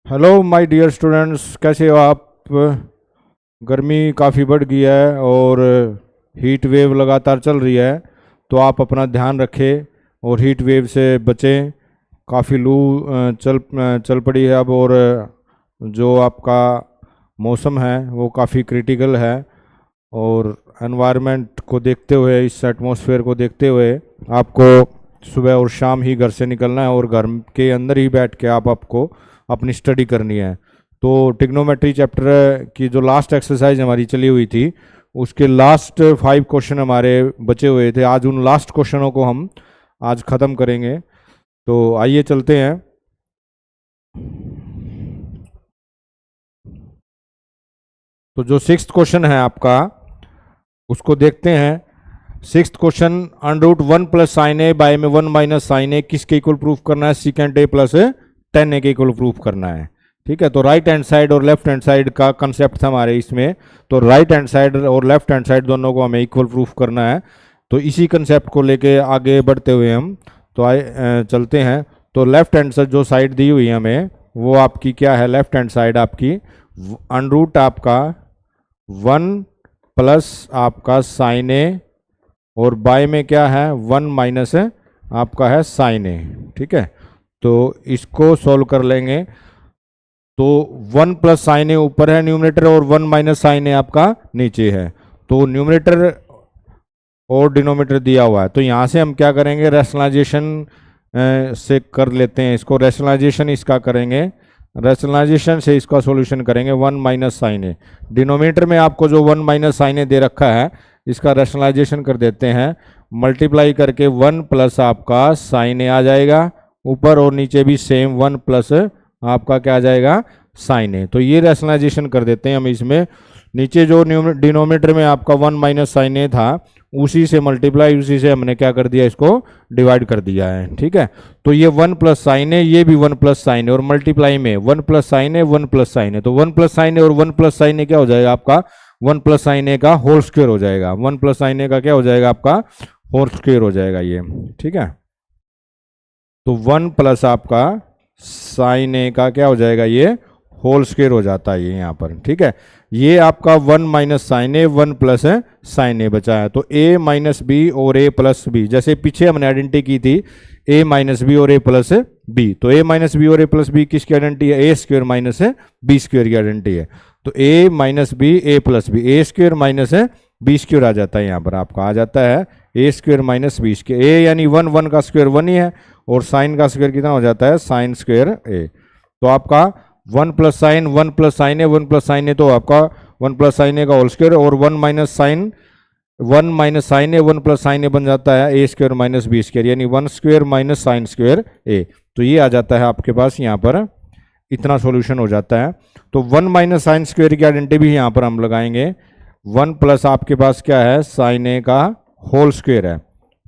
Hello my dear students, कैसे हो आप। गर्मी काफ़ी बढ़ गई है और हीट वेव लगातार चल रही है, तो आप अपना ध्यान रखें और हीट वेव से बचें। काफ़ी लू चल पड़ी है अब, और जो आपका मौसम है वो काफ़ी क्रिटिकल है। और एनवायरनमेंट को देखते हुए, इस एटमॉस्फेयर को देखते हुए आपको सुबह और शाम ही घर से निकलना है, और घर के अंदर ही बैठ के आपको अपनी स्टडी करनी है। तो ट्रिग्नोमेट्री चैप्टर की जो लास्ट एक्सरसाइज हमारी चली हुई थी, उसके लास्ट 5 क्वेश्चन हमारे बचे हुए थे। आज उन लास्ट क्वेश्चनों को हम आज ख़त्म करेंगे। तो आइए चलते हैं। तो जो 6th क्वेश्चन है आपका, उसको देखते हैं। 6th question, √1 plus sine A by में 1 माइनस साइन ए किसके इक्वल प्रूफ करना है? सीकेंट ए प्लस टेन ए के इक्वल प्रूफ करना है। ठीक है, तो राइट हैंड साइड और लेफ्ट हैंड साइड का कंसेप्ट था हमारे इसमें। तो राइट हैंड साइड और लेफ्ट हैंड साइड दोनों को हमें इक्वल प्रूफ करना है। तो इसी कंसेप्ट को लेके आगे बढ़ते हुए हम तो आए चलते हैं। तो लेफ्ट हैंड साइड जो साइड दी हुई है हमें, वो आपकी क्या है? लेफ्ट हैंड साइड आपकी √ आपका 1 प्लस आपका साइन ए, और बाय में क्या है? 1 माइनस आपका है साइन ए। ठीक है, तो इसको सॉल्व कर लेंगे। तो 1 प्लस साइन ए ऊपर है न्यूमरेटर, और 1 माइनस साइन ए आपका नीचे है। तो न्यूमरेटर और डिनोमिनेटर दिया हुआ है, तो यहाँ से हम क्या करेंगे? रैशनलाइजेशन से कर लेते हैं इसको। रैशनलाइजेशन इसका करेंगे, रैशनलाइजेशन से इसका सॉल्यूशन करेंगे। 1 माइनस साइन ए, डिनोमिनेटर में आपको जो 1 माइनस साइन ए दे रखा है, इसका रैशनलाइजेशन कर देते हैं। मल्टीप्लाई करके 1 प्लस आपका साइन ए आ जाएगा ऊपर, और नीचे भी सेम 1 प्लस आपका क्या आ जाएगा? साइन ए। तो ये रैशनलाइजेशन कर देते हैं हम इसमें। नीचे जो डिनोमिनेटर में आपका 1 माइनस साइन ए था, उसी से मल्टीप्लाई, उसी से हमने क्या कर दिया? इसको डिवाइड कर दिया है। ठीक है, तो ये 1 प्लस साइन ए, ये भी 1 प्लस साइन ए, और मल्टीप्लाई में 1 प्लस साइन ए, 1 प्लस साइन ए। तो 1 प्लस साइन ए और 1 प्लस साइन ए क्या हो जाएगा आपका? 1 प्लस साइन ए का होल स्क्वायर हो जाएगा। 1 प्लस साइन ए का क्या हो जाएगा आपका? होल स्क्वायर हो जाएगा ये। ठीक है, तो 1 प्लस आपका साइन ए का क्या हो जाएगा? ये होल स्क्वायर हो जाता है ये यहाँ पर। ठीक है, ये आपका 1 minus sine A, 1 plus sine A बचा है। तो a माइनस बी और a प्लस बी, जैसे पीछे हमने आइडेंटिटी की थी a माइनस बी और a प्लस बी, तो a माइनस बी और a प्लस बी किसकी आइडेंटिटी है? a square minus B square की आइडेंटिटी है। तो a minus B, a plus B, a square minus B square आ जाता है। यहाँ पर आपका आ जाता है a square minus B square. a यानी 1, 1 का स्क्वायर 1 ही है, और साइन का स्क्वायर कितना हो जाता है? Sign square a। तो आपका 1 प्लस साइन, 1 प्लस साइन ए, 1 प्लस साइन ए, तो आपका 1 प्लस साइन ए का होल स्क्वायर, और 1 minus sine, 1 minus sine A, 1 plus sine a बन जाता है a square minus B square, यानी 1 square minus sine square a। तो ये आ जाता है आपके पास यहाँ पर, इतना सॉल्यूशन हो जाता है। तो 1 माइनस साइन स्क्वायर की आइडेंटिटी भी यहाँ पर हम लगाएंगे। 1 प्लस आपके पास क्या है? साइन ए का होल स्क्वायर है।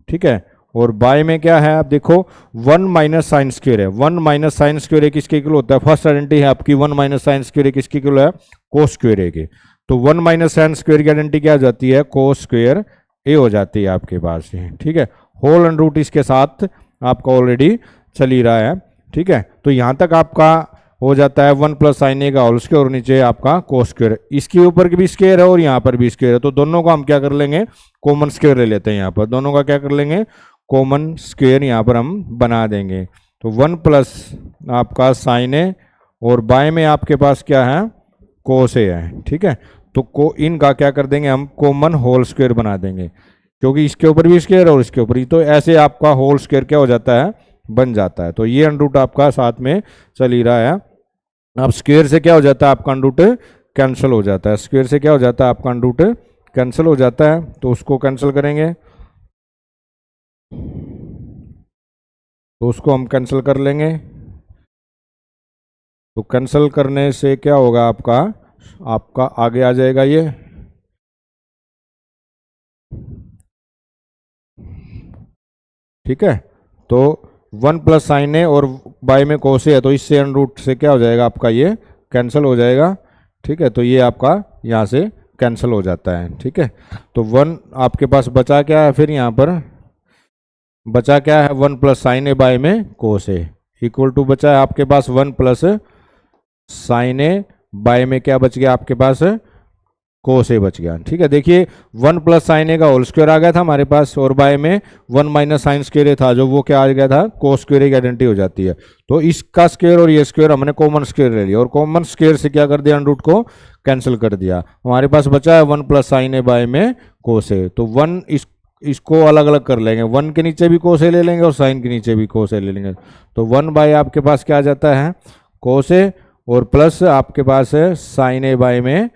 ठीक है, और बाय में क्या है? आप देखो 1 माइनस साइन स्क्वायर है। 1 माइनस साइन स्क्वायर ए किसके इक्वल होता है? फर्स्ट आइडेंटिटी है आपकी 1 माइनस साइन स्क्वायर ए किसके इक्वल है? कोस स्क्वायर ए के। तो 1 माइनस साइन स्क्वायर की आइडेंटिटी क्या हो जाती है? कोस स्क्वायर ए हो जाती है आपके पास। ठीक है, होल अंडर रूट इसके साथ आपका ऑलरेडी चल ही रहा है। ठीक है, तो यहाँ तक आपका हो जाता है 1 प्लस साइन ए का होल स्क्वायर, और नीचे आपका कोस स्क्वायर। इसके ऊपर भी स्क्वायर है और यहाँ पर भी स्क्वायर है, तो दोनों को हम क्या कर लेंगे? कॉमन स्क्वायर ले लेते हैं। यहाँ पर दोनों का क्या कर लेंगे? कॉमन स्क्वायर यहाँ पर हम बना देंगे। तो 1 प्लस आपका साइन ए, और बाय में आपके पास क्या है? कोस ए है। ठीक है, तो इनका क्या कर देंगे हम? कॉमन होल स्क्वायर बना देंगे, क्योंकि इसके ऊपर भी स्क्वायर और इसके ऊपर ही, तो ऐसे आपका होल स्क्वायर क्या हो जाता है? बन जाता है। तो ये अंडर रूट आपका साथ में चल ही रहा है। अब स्क्वायर से क्या हो जाता है? आपका अंडर रूट कैंसिल हो जाता है। स्क्वायर से क्या हो जाता है? आपका अंडर रूट कैंसिल हो जाता है। तो उसको कैंसिल करेंगे, तो उसको हम कैंसिल कर लेंगे। तो कैंसिल करने से क्या होगा? आपका आगे आ जाएगा ये। ठीक है, तो 1 प्लस साइन ए और बाय में कोस ए है, तो इससे अंडर रूट से क्या हो जाएगा? आपका ये कैंसिल हो जाएगा। ठीक है, तो ये आपका यहाँ से कैंसिल हो जाता है। ठीक है, तो 1 आपके पास बचा क्या है? फिर यहाँ पर बचा क्या है? 1 प्लस साइन ए बाय में कोस ए इक्वल टू बचा है आपके पास 1 प्लस साइन ए, बाय में क्या बच गया आपके पास, कोस ए बच गया। ठीक है, देखिए 1 प्लस साइन ए का होल स्क्वायर आ गया था हमारे पास, और बाय में 1 माइनस साइन स्क्वायर ए था जो वो क्या आ गया था, कोस स्क्वायर ए की आइडेंटिटी हो जाती है। तो इसका स्क्वायर और ये स्क्वायर हमने कॉमन स्क्वायर ले लिया, और कॉमन स्क्वायर से क्या कर दिया, अंडर रूट को कैंसिल कर दिया। हमारे पास बचा है 1 प्लस साइन ए बाय में कोस ए। तो 1 इसको अलग अलग कर लेंगे, 1 के नीचे भी कोस ए ले लेंगे और साइन के नीचे भी कोस ए ले लेंगे। तो 1 बाय आपके पास क्या आ जाता है, कोस ए, और प्लस आपके पास है साइन ए बाय में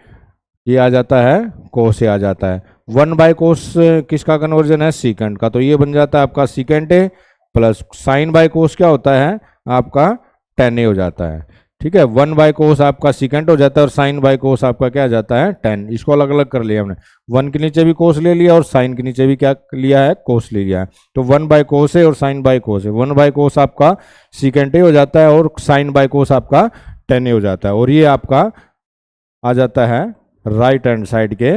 ये आ जाता है, कोस ए आ जाता है। 1 बाय कोस किसका कन्वर्जन है, सीकेंट का, तो ये बन जाता है आपका secant A, plus sign by कोस क्या होता है आपका टेन ए हो जाता है। ठीक है, 1 बाय कोस आपका सीकेंट हो जाता है और साइन बाय कोस आपका क्या आ जाता है, 10। इसको अलग अलग कर लिया हमने, 1 के नीचे भी कोस ले लिया और साइन के नीचे भी क्या लिया है, कोस ले लिया है। तो 1 बाय कोस है और साइन बाय कोस है, 1 बाय कोस आपका सीकेंट ए हो जाता है और साइन बाय कोस आपका 10 ए हो जाता है, और ये आपका आ जाता है राइट हैंड साइड के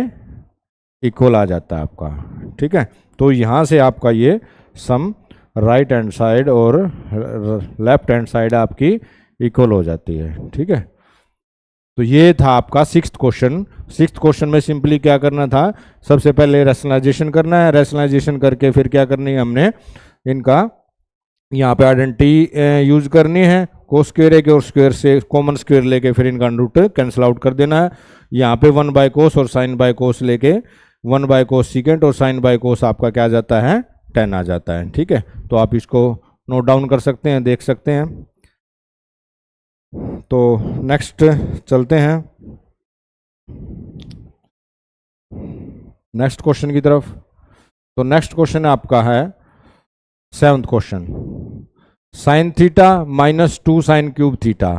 इक्वल आ जाता है आपका। ठीक है, तो यहाँ से आपका ये सम राइट हैंड साइड और लेफ्ट हैंड साइड आपकी इक्वल हो जाती है। ठीक है, तो ये था आपका 6th क्वेश्चन। 6th क्वेश्चन में सिंपली क्या करना था, सबसे पहले रैशनलाइजेशन करना है, रैशनलाइजेशन करके फिर क्या करनी है हमने, इनका यहाँ पे आइडेंटिटी यूज करनी है, कोस स्क्वायर ए के और स्क्वायर से कॉमन स्क्वायर लेके फिर इनका रूट कैंसिल आउट कर देना है। यहाँ पे 1 बाय कोस और साइन बाय कोस लेके 1 बाय कोस सीकेंट और साइन बाय कोस आपका क्या आ जाता है, 10 आ जाता है। ठीक है, तो आप इसको नोट डाउन कर सकते हैं, देख सकते हैं। तो नेक्स्ट चलते हैं नेक्स्ट क्वेश्चन की तरफ। तो नेक्स्ट क्वेश्चन आपका है 7th question, sign theta minus 2 sine cube theta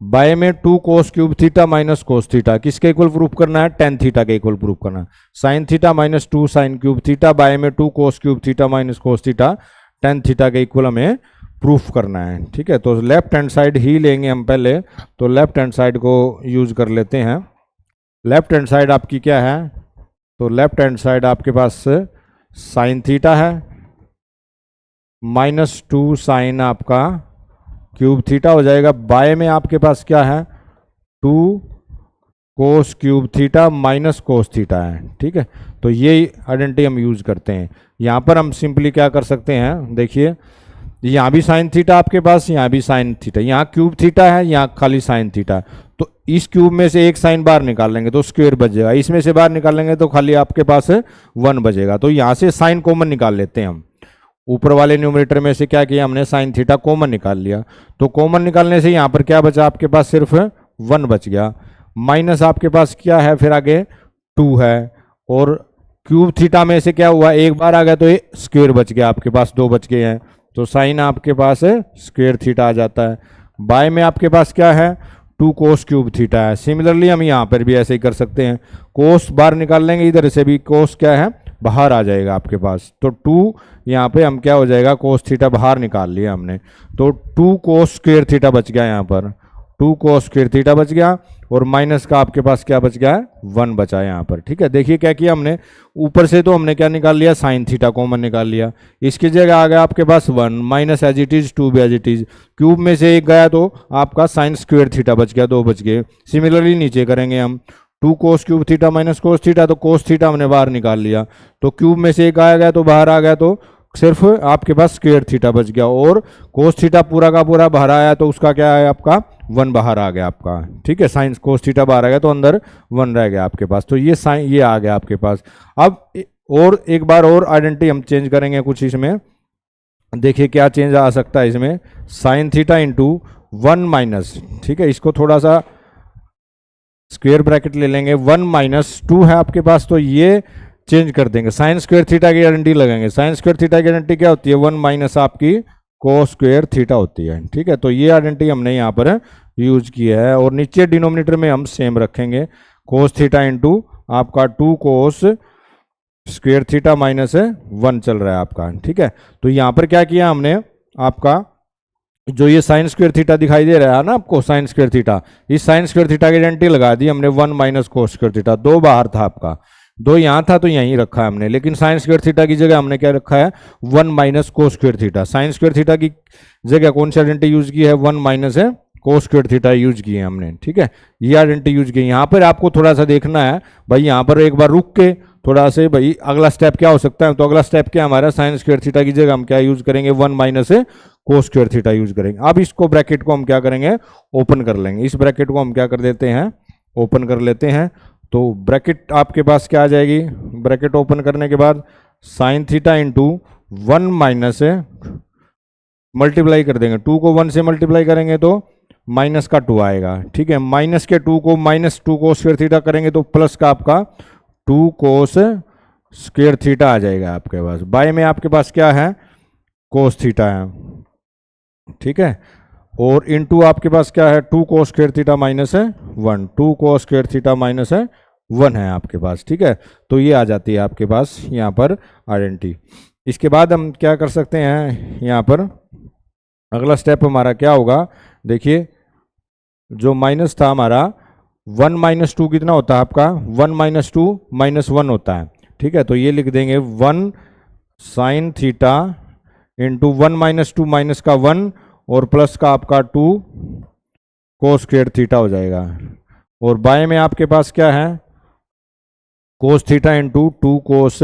by में 2 cos cube theta minus cos theta किसके इक्वल प्रूफ करना है, टेन थीटा के इक्वल प्रूफ करना है। Sign theta minus 2 sine cube theta by में 2 cos cube theta minus cos theta tan theta के equal हमें प्रूफ करना है। ठीक है, तो लेफ्ट हैंड साइड ही लेंगे हम पहले, तो लेफ्ट हैंड साइड को यूज कर लेते हैं। लेफ्ट हैंड साइड आपकी क्या है, तो लेफ्ट हैंड साइड आपके पास साइन थीटा है माइनस 2 साइन आपका क्यूब थीटा हो जाएगा, बाय में आपके पास क्या है 2 cos cube theta minus cos theta है। ठीक है, तो ये आइडेंटिटी हम यूज करते हैं। यहाँ पर हम सिंपली क्या कर सकते हैं, देखिए यहाँ भी साइन थीटा आपके पास, यहाँ भी साइन थीटा, यहाँ क्यूब थीटा है, यहाँ खाली साइन थीटा। तो इस क्यूब में से एक साइन बाहर निकाल लेंगे तो स्क्वायर बचेगा, इसमें से बाहर निकाल लेंगे तो खाली आपके पास 1 बचेगा। तो यहाँ से साइन कॉमन निकाल लेते हैं हम, ऊपर वाले न्यूमरेटर में से क्या किया हमने, साइन थीटा कॉमन निकाल लिया। तो कॉमन निकालने से यहाँ पर क्या बचा आपके पास, सिर्फ 1 बच गया, माइनस आपके पास क्या है फिर आगे 2 है, और क्यूब थीटा में से क्या हुआ, एक बार आ गया तो ये स्क्वायर बच गया, आपके पास 2 बच गए हैं, तो साइन आपके पास स्क्वायर थीटा आ जाता है। बाय में आपके पास क्या है 2 कोस क्यूब थीटा है। सिमिलरली हम यहाँ पर भी ऐसे ही कर सकते हैं, कोस बाहर निकाल लेंगे, इधर से भी कोस क्या है बाहर आ जाएगा आपके पास, तो 2 यहाँ पे हम क्या हो जाएगा, कोस थीटा बाहर निकाल लिया हमने, तो 2 कोस स्क्वायर थीटा बच गया, यहाँ पर 2 कोस स्क्वायर थीटा बच गया, और माइनस का आपके पास क्या बच गया है 1 बचा है यहाँ पर। ठीक है, देखिए क्या किया हमने, ऊपर से तो हमने क्या निकाल लिया, साइन थीटा कॉमन निकाल लिया, इसकी जगह आ गया आपके पास 1 माइनस एज इट इज 2 भी एज इट इज, क्यूब में से एक गया तो आपका साइन स्क्वायर थीटा बच गया, 2 बच गए। सिमिलरली नीचे करेंगे हम 2 cos cube theta minus cos theta, तो कोस थीटा हमने बाहर निकाल लिया, तो क्यूब में से एक आया गया तो बाहर आ गया, तो सिर्फ आपके पास स्क्वायर थीटा बच गया, और कोस थीटा पूरा का पूरा बाहर आया तो उसका क्या है आपका 1 बाहर आ गया आपका। ठीक है, साइन कोस थीटा बाहर आ गया तो अंदर 1 रह गया आपके पास, तो ये साइन ये आ गया आपके पास। अब और एक बार और आइडेंटिटी हम चेंज करेंगे कुछ इसमें, देखिए क्या चेंज आ सकता है इसमें, साइन थीटा इंटू 1 माइनस, ठीक है इसको थोड़ा सा स्क्वायर ब्रैकेट ले लेंगे, 1 माइनस 2 है आपके पास, तो ये चेंज कर देंगे, साइन स्क्वायर थीटा की आइडेंटिटी लगाएंगे। साइन स्क्वायर थीटा की आइडेंटिटी क्या होती है, 1 माइनस आपकी कोस स्क्वायर थीटा होती है। ठीक है, तो ये आइडेंटिटी हमने यहाँ पर यूज किया है, और नीचे डिनोमिनेटर में हम सेम रखेंगे, कोस थीटा इंटू आपका 2 कोस स्क्वायर थीटा माइनस 1 चल रहा है आपका। ठीक है, तो यहाँ पर क्या किया हमने, आपका जो ये साइन स्क्वायर थीटा दिखाई दे रहा है ना आपको, साइन स्क्वायर थीटा, इस साइन स्क्वायर थीटा की आइडेंटिटी लगा दी हमने 1 माइनस कोस स्क्वायर थीटा, 2 बाहर था आपका, 2 यहाँ था तो यहीं रखा है हमने, लेकिन साइन स्क्वायर थीटा की जगह हमने क्या रखा है 1 minus cos square theta. Sine square theta की जगह कौन सी आइडेंटिटी यूज की है, 1 minus cos square theta use किए हमने, ठीक है, ये आइडेंटिटी यूज की। यहाँ पर आपको थोड़ा सा देखना है भाई, यहाँ पर एक बार रुक के थोड़ा से भाई अगला स्टेप क्या हो सकता है, तो अगला स्टेप क्या हमारा, साइन स्क्वायर थीटा की जगह हम क्या यूज करेंगे, 1 minus cos square theta use करेंगे। अब इसको ब्रैकेट को हम क्या करेंगे, ओपन कर लेंगे। इस ब्रैकेट को हम क्या कर देते हैं, ओपन कर लेते हैं। तो ब्रैकेट आपके पास क्या आ जाएगी, ब्रैकेट ओपन करने के बाद sine theta into 1 minus multiply कर देंगे, 2 को 1 से मल्टीप्लाई करेंगे तो माइनस का 2 आएगा, ठीक है। माइनस के 2 को माइनस 2 कोस स्क्वायर थीटा करेंगे तो प्लस का आपका 2 कोस स्क्वायर थीटा आ जाएगा आपके पास। बाय में आपके पास क्या है, कोस थीटा है, ठीक है। और इनटू आपके पास क्या है, 2 cos square theta minus 1, 2 cos square theta minus 1 है आपके पास, ठीक है। तो ये आ जाती है आपके पास यहाँ पर आइडेंटिटी। इसके बाद हम क्या कर सकते हैं, यहाँ पर अगला स्टेप हमारा क्या होगा, देखिए जो माइनस था हमारा 1 माइनस 2 कितना होता है आपका, 1 माइनस 2 माइनस 1 होता है, ठीक है। तो ये लिख देंगे 1 sine theta into 1 minus 2 minus का 1 और प्लस का आपका 2 कोस स्क्वायर थीटा हो जाएगा। और बाएं में आपके पास क्या है, कोस theta into 2 cos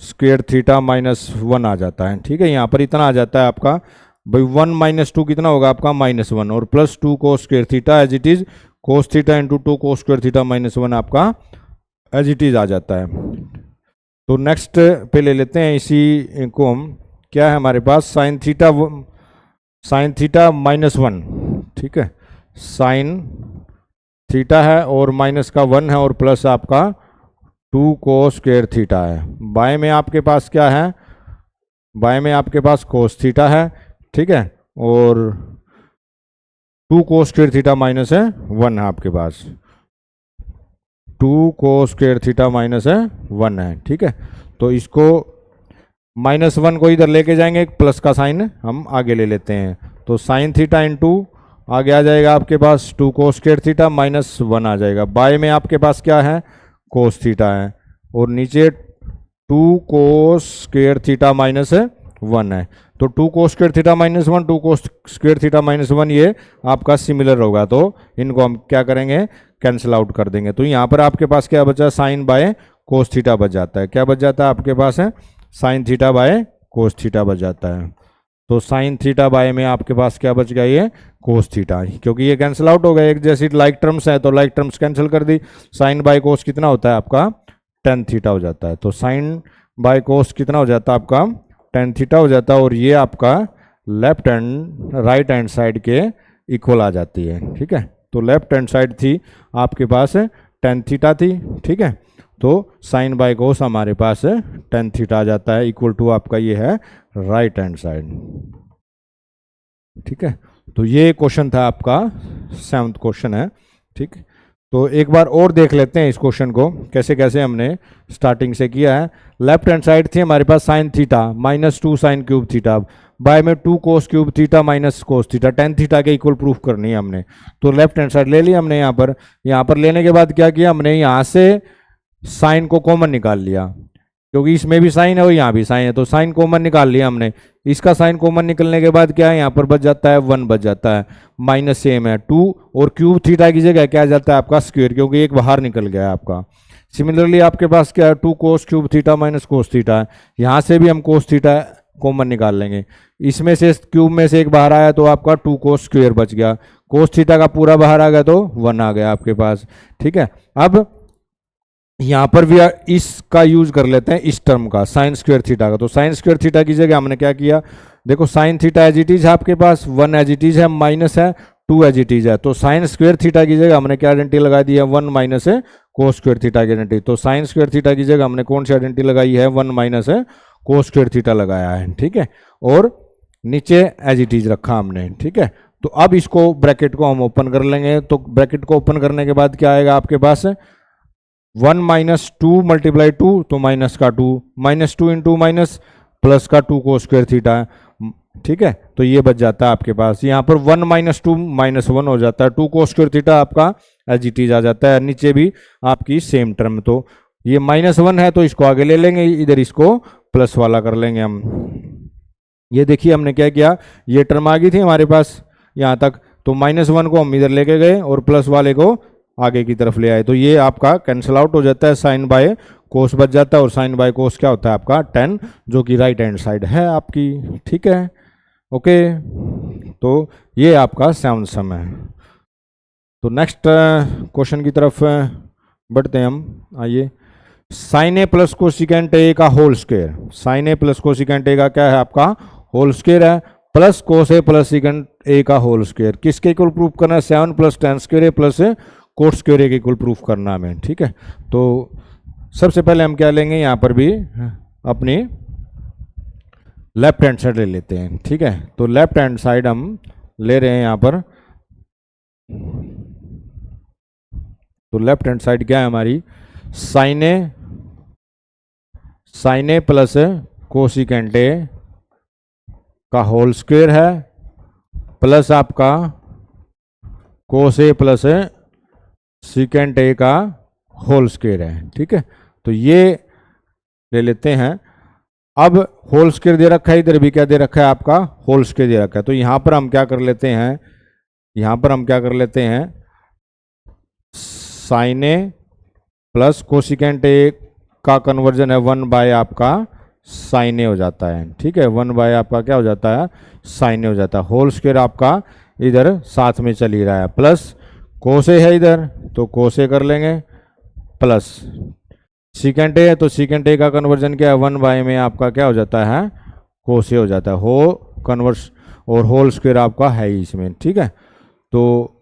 square theta minus 1 आ जाता है, ठीक है। यहाँ पर इतना आ जाता है आपका भाई 1 माइनस 2 कितना होगा आपका, माइनस 1 और plus 2 cos square theta as it is cos theta into 2 cos square theta minus 1 आपका एज इट इज आ जाता है। तो नेक्स्ट पे ले लेते हैं इसी को हम, क्या है हमारे पास, साइन थीटा माइनस 1, ठीक है, साइन थीटा है और माइनस का 1 है और प्लस आपका 2 कोस स्क्वायर थीटा है। बाएं में आपके पास क्या है, बाएं में आपके पास कोस थीटा है, ठीक है, और 2 कोस स्क्वायर थीटा माइनस 1 है आपके पास, 2 कोस स्क्वायर थीटा माइनस 1 है, ठीक है। तो इसको माइनस 1 को इधर लेके जाएंगे, एक प्लस का साइन हम आगे ले लेते हैं। तो साइन थीटा इंटू आगे आ जाएगा आपके पास 2 कोस स्क्वायर थीटा माइनस 1 आ जाएगा। बाय में आपके पास क्या है, कोस थीटा है और नीचे 2 कोस स्क्वायर थीटा माइनस 1 है। तो 2 cos square theta minus 1, 2 cos square theta minus 1 ये आपका सिमिलर होगा, तो इनको हम क्या करेंगे, कैंसिल आउट कर देंगे। तो यहाँ पर आपके पास क्या बचा, साइन बाय कोस थीटा बच जाता है। क्या बच जाता है आपके पास, है sine theta by cos theta बच जाता है। तो साइन थीटा बाय में आपके पास क्या बच गया, ये कोस थीटा, क्योंकि ये कैंसिल आउट हो गया, एक जैसी लाइक टर्म्स है तो लाइक टर्म्स कैंसिल कर दी। साइन बाय कोस कितना होता है आपका, टेन थीटा हो जाता है। तो साइन बाय कोस कितना हो जाता है आपका, टेन थीटा हो जाता है और ये आपका left hand right hand side के इक्वल आ जाती है, ठीक है। तो लेफ्ट हैंड साइड थी आपके पास टेन थीटा थी, ठीक है। तो साइन बाय कोस हमारे पास टेन थीटा आ जाता है, इक्वल टू आपका ये है राइट हैंड साइड, ठीक है। तो ये क्वेश्चन था आपका 7th क्वेश्चन है, ठीक। तो एक बार और देख लेते हैं इस क्वेश्चन को, कैसे कैसे हमने स्टार्टिंग से किया है। लेफ्ट हैंड साइड थी हमारे पास sine theta minus 2 sine cube theta, by में 2 cos cube theta minus cos theta, tan theta के इक्वल प्रूफ करनी है हमने। तो लेफ्ट हैंड साइड ले ली हमने, यहाँ पर लेने के बाद क्या किया हमने, यहाँ से साइन को कॉमन निकाल लिया, क्योंकि इसमें भी साइन है और यहाँ भी साइन है, तो साइन कॉमन निकाल लिया हमने। इसका साइन कॉमन निकलने के बाद क्या है, यहाँ पर बच जाता है 1 बच जाता है, माइनस सेम है 2 और क्यूब थीटा की जगह क्या आ जाता है आपका स्क्वायर, क्योंकि एक बाहर निकल गया है आपका। सिमिलरली आपके पास क्या है, 2 cos cube theta minus cos theta है, यहाँ से भी हम कोस थीटा कॉमन निकाल लेंगे। इसमें से क्यूब में से एक बाहर आया तो आपका 2 कोस स्क्वायर बच गया, कोस थीटा का पूरा बाहर आ गया तो 1 आ गया आपके पास, ठीक है। अब यहाँ पर भी इसका यूज कर लेते हैं, इस टर्म का साइन स्क्वायर थीटा का। तो साइन स्क्वायर थीटा की जगह हमने क्या किया, देखो sine theta as it is है आपके पास, 1 एज इट इज है, माइनस है 2 एज इट इज है। तो साइन स्क्वायर थीटा की जगह हमने क्या आइडेंटिटी लगा दी है, 1 माइनस है कोस स्क्वायर थीटा की आइडेंटिटी। तो साइन स्क्वायर थीटा की जगह हमने कौन सी आइडेंटिटी लगाई है, 1 माइनस है कोस स्क्वायर थीटा लगाया है, ठीक है। और नीचे एज इट इज रखा हमने, ठीक है। तो अब इसको ब्रैकेट को हम ओपन कर लेंगे। तो ब्रैकेट को ओपन करने के बाद क्या आएगा आपके पास, 1 माइनस 2 मल्टीप्लाई 2 तो माइनस का 2, माइनस 2 इंटू माइनस प्लस का 2 कोस स्क्वायर थीटा है, ठीक है। तो ये बच जाता है आपके पास, यहाँ पर 1 माइनस 2 माइनस 1 हो जाता है, 2 कोस स्क्वायर थीटा आपका एज इट इज आ जाता है, नीचे भी आपकी सेम टर्म। तो ये माइनस 1 है तो इसको आगे ले लेंगे, इधर इसको प्लस वाला कर लेंगे हम। ये देखिए हमने क्या किया, ये टर्म आ गई थी हमारे पास यहाँ तक, तो -1 को हम इधर लेके गए और प्लस वाले को आगे की तरफ ले आए, तो ये आपका कैंसिल आउट हो जाता है, साइन बाय कोस बच जाता है, और साइन बाय कोस क्या होता है आपका 10, जो कि राइट हैंड साइड है आपकी। ठीक है, ओके, तो ये आपका 7 सम है। तो नेक्स्ट क्वेश्चन की तरफ बढ़ते हैं हम। आइए, साइन ए प्लस कोसिकेंट ए का होल स्क्वायर, साइन ए प्लस कोसिकेंट ए का क्या है आपका होल स्क्वायर है, plus cos A plus secant A का होल स्क्वायर, किसके इक्वल प्रूफ करना है, 7 plus tan square A plus cot square A के इक्वल प्रूफ करना हमें। ठीक है, तो सबसे पहले हम क्या लेंगे, यहाँ पर भी अपनी लेफ्ट हैंड साइड ले लेते हैं। ठीक है, तो लेफ्ट हैंड साइड हम ले रहे हैं यहाँ पर, तो लेफ्ट हैंड साइड क्या है हमारी, साइन ए प्लस कोसिकेंट ए का होल स्क्वायर है, प्लस आपका कोस ए प्लस सिकेंट ए का होल स्क्वायर है। ठीक है, तो ये ले लेते हैं। अब होल स्क्वायर दे रखा है, इधर भी क्या दे रखा है आपका होल स्क्वायर दे रखा है, तो यहां पर हम क्या कर लेते हैं, यहां पर हम क्या कर लेते हैं, साइन ए प्लस कोसिकेंट ए का कन्वर्जन है 1 बाय आपका साइन ए हो जाता है। ठीक है, 1 बाय आपका क्या हो जाता है, साइन ए हो जाता है। होल स्क्वायर आपका इधर साथ में चल ही रहा है, प्लस कोस ए है इधर, तो कोस ए कर लेंगे, प्लस सीकेंट ए है, तो सीकेंट ए का कन्वर्जन क्या है 1 बाय में आपका क्या हो जाता है, कोस ए हो जाता है, हो कन्वर्स, और होल स्क्वायर आपका है ही इसमें। ठीक है, तो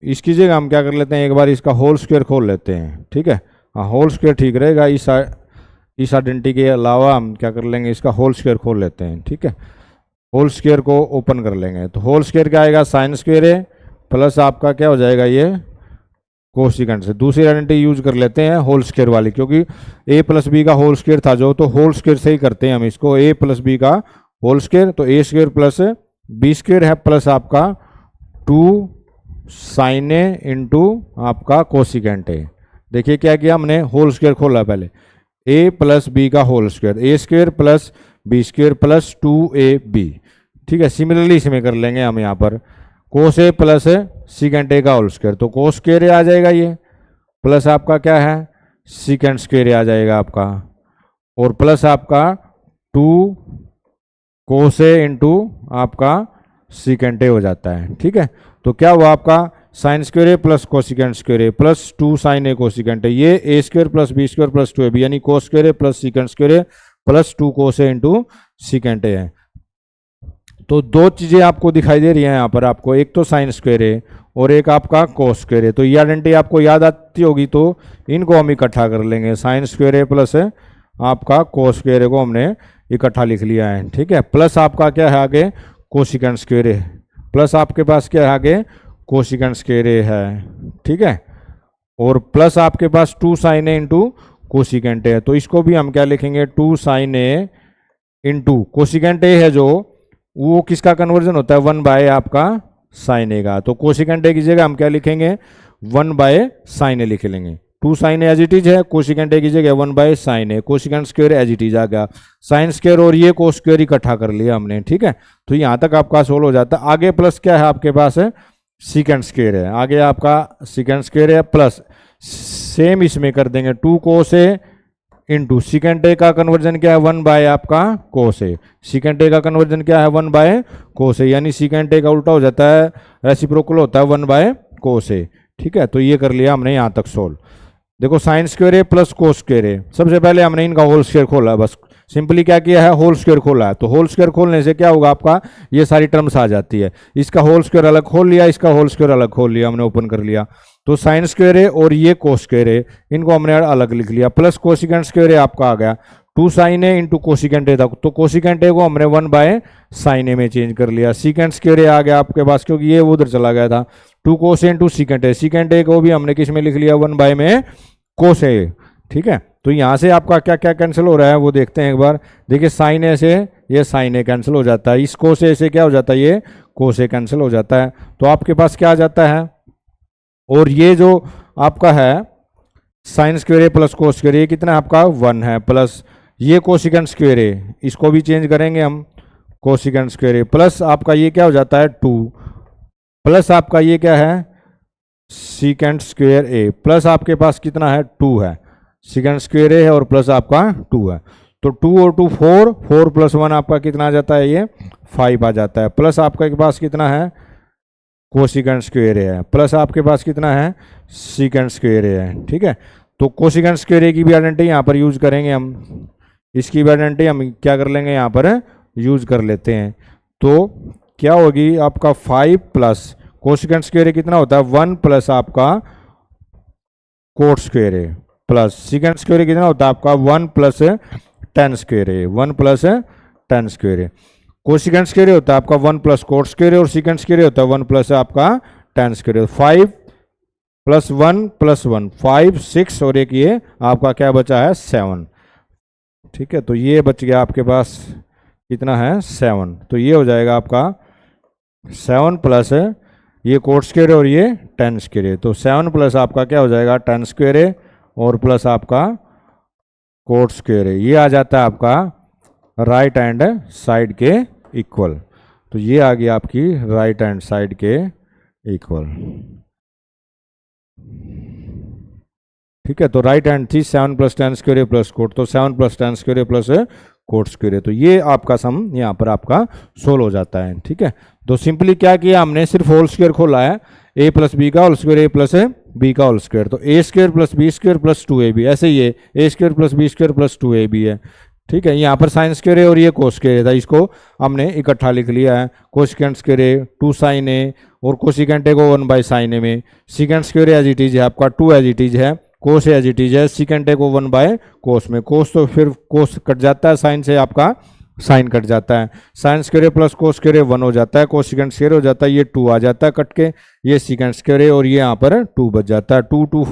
इसकी जगह हम क्या कर लेते हैं, एक बार इसका होल स्क्वायर खोल लेते हैं। ठीक है, हाँ होल स्क्वायर ठीक रहेगा, इस आइडेंटिटी के अलावा हम क्या कर लेंगे, इसका होल स्क्वायर खोल लेते हैं। ठीक है, होल स्क्वायर को ओपन कर लेंगे, तो होल स्क्वायर क्या आएगा, साइन स्क्वायर है प्लस आपका क्या हो जाएगा ये कोसिकेंट से। दूसरी आइडेंटिटी यूज कर लेते हैं होल स्क्वायर वाली, क्योंकि a प्लस बी का होल स्क्वायर था जो, तो होल स्क्वायर से ही करते हैं हम इसको, a प्लस बी का होल स्क्वायर, तो a square plus B square है, प्लस आपका 2 साइन ए इंटू आपका कोसिकेंट ए। देखिए क्या किया हमने, होल स्क्वायर खोला पहले, a प्लस बी का whole square, A square plus B square plus 2ab। ठीक है, सिमिलरली इसमें कर लेंगे हम यहाँ पर कोस ए प्लस सीकेंट ए का होल स्क्वायर, तो कोस स्क्वायर ए आ जाएगा ये, प्लस आपका क्या है सीकेंट स्क्वायर ए आ जाएगा आपका, और प्लस आपका 2 कोस ए इंटू आपका सीकेंट ए हो जाता है। ठीक है, तो क्या हुआ आपका sine square A plus cosecant square A plus 2 sine A cosecant A, ये A square plus B square plus 2ab, यानी cos square A plus secant square A plus 2 cos A into secant A है। तो दो चीजें आपको दिखाई दे रही हैं यहाँ पर आपको, एक तो साइन स्क्वायर है और एक आपका कोस स्क्वायर है। तो ये आइडेंटिटी आपको याद आती होगी, तो इनको हम इकट्ठा कर लेंगे, साइन स्क्वायर है प्लस आपका कोस स्क्वायर को हमने इकट्ठा लिख लिया है। ठीक है, प्लस आपका क्या है आगे कोसिकेंट स्क्वायर है, प्लस आपके पास क्या है आगे कोसिकेंट स्क्वायर है। ठीक है, और प्लस आपके पास 2 साइन ए इंटू कोसिकेंट है, तो इसको भी हम क्या लिखेंगे 2 sine A into cosecant a है जो, वो किसका कन्वर्जन होता है 1 बाय आपका साइन ए का, तो कोसिकेंट ए की जगह हम क्या लिखेंगे 1 बाय साइन ए लिख लेंगे। 2 sine A as it is है, कोसिकेंट ए की जगह 1 by sine A, cosecant square as it is आ गया, साइन स्क्वायर और ये कोस स्क्वायर इकट्ठा कर लिया हमने। ठीक है, तो यहाँ तक आपका सोल्व हो जाता है। आगे प्लस क्या है आपके पास है सीकेंट स्क्वायर है, आगे आपका सीकेंट स्क्वायर है, प्लस सेम इसमें कर देंगे 2 कोस ए इंटू सीकेंट ए का कन्वर्जन क्या है 1 बाय आपका कोस ए, सीकेंट ए का कन्वर्जन क्या है 1 बाय कोस ए, यानी सीकेंट ए का उल्टा हो जाता है, रेसिप्रोकल होता है 1 बाय कोस ए। ठीक है, तो ये कर लिया हमने यहाँ तक सोल्व। देखो sign square A plus cos square ए, सबसे पहले हमने इनका होल स्क्वायर खोला है, बस सिंपली क्या किया है होल स्क्वायर खोला है। तो होल स्क्वायर खोलने से क्या होगा आपका ये सारी टर्म्स आ जाती है, इसका होल स्क्वायर अलग खोल लिया, इसका होल स्क्वायर अलग खोल लिया, हमने ओपन कर लिया, तो साइन स्क्वायर है और ये कोस स्क्वायर है, इनको हमने अलग लिख लिया, प्लस कोसिकेंट स्क्वायर है आपका आ गया 2 sine A into cosecant a था, तो कोसिकेंट ए को हमने 1 बाय साइन ए में चेंज कर लिया, सीकेंट स्क्वायर ए आ गया आपके पास क्योंकि ये उधर चला गया था, 2 cos A into secant A, secant A को भी हमने किस में लिख लिया 1 बाय में कोस ए। ठीक है, तो यहाँ से आपका क्या क्या कैंसिल हो रहा है वो देखते हैं एक बार। देखिए साइन ए से ये साइन ए कैंसिल हो जाता है, इस कोस ए से क्या हो जाता है ये कोस ए कैंसिल हो जाता है, तो आपके पास क्या आ जाता है, और ये जो आपका है sign square A plus cos square ए कितना आपका 1 है, प्लस ये कोसिकेंट स्क्वायर ए, इसको भी चेंज करेंगे हम कोसिकेंट स्क्वायर ए, प्लस आपका ये क्या हो जाता है 2, प्लस आपका ये क्या है, सीकेंड स्क्वेयर ए, प्लस आपके पास कितना है, 2 है, सीकेंड स्क्वेयर ए है और प्लस आपका 2 है, तो 2 और 2 4, 4 प्लस 1 आपका कितना आ जाता है, ये 5 आ जाता है, प्लस आपके पास कितना है, कोसिकेंड स्क्वेयर ए है, प्लस आपके पास कितना है, सीकेंड स्क्वेयर ए है। ठीक है, तो कोसिकेंड स्क्वेयर ए की भी आइडेंटिटी यहाँ पर यूज करेंगे हम, इसकी भी आइडेंटिटी हम क्या कर लेंगे, यहाँ पर यूज कर लेते हैं। तो क्या होगी आपका 5 प्लस कोसिकेंड स्क्वेयर ए कितना होता है, 1 प्लस आपका कोट स्क्वेयर ए, प्लस सीकेंड स्क्वेयर ए कितना होता है आपका 1 प्लस टेन स्क्वेयर ए, 1 प्लस टेन स्क्वेयर ए। कोसिकेंड स्क्वेयर होता है आपका 1 प्लस कोट स्क्वेयर और सीकेंड स्क्वेयर होता है 1 प्लस आपका टेन स्क्वेयर। 5 प्लस 1 प्लस 1 5 6 और एक ये आपका क्या बचा है, 7। ठीक है, तो ये बच गया आपके पास कितना है, 7। तो ये हो जाएगा आपका 7 प्लस ये कोट स्क्वेयर और ये टेन स्क्वेयर, तो 7 प्लस आपका क्या हो जाएगा, टेन स्क्वेयर और प्लस आपका कोट स्क्वेयर, ये आ जाता है आपका राइट हैंड साइड के इक्वल। तो ये आ गया आपकी राइट हैंड साइड के इक्वल। ठीक है, तो राइट हैंड थी 7 plus ten square plus coat, तो 7 plus ten square plus coat square, तो ये आपका सम यहाँ पर आपका सोल्व हो जाता है। ठीक है, तो सिंपली क्या किया हमने, सिर्फ होल स्क्वायर खोला है, a प्लस बी का whole square A plus B का होल स्क्वायर, तो A square plus B square plus 2ab, ऐसे ही A square plus B square plus 2ab है। ठीक है, यहाँ पर साइन स्क्वायर है और ये कोस स्क्वायर था, इसको हमने इकट्ठा लिख लिया है, cosecant square a 2 sine a और कोसिकेंड ए को 1 बाई साइन ए में, secant square as it is है आपका 2 एज इट इज है, कोस एज इट इज है, सीकेंड ए को 1 बाय कोस में, कोस तो फिर कोस कट जाता है, साइन से आपका साइन कट जाता है, sine square plus cos square 1 हो जाता है, कोसिकेंड स्क्वायर हो जाता है, ये 2 आ जाता है कट के, ये सीकेंड स्क्वायर और ये यहाँ पर 2 बच जाता है, 2 2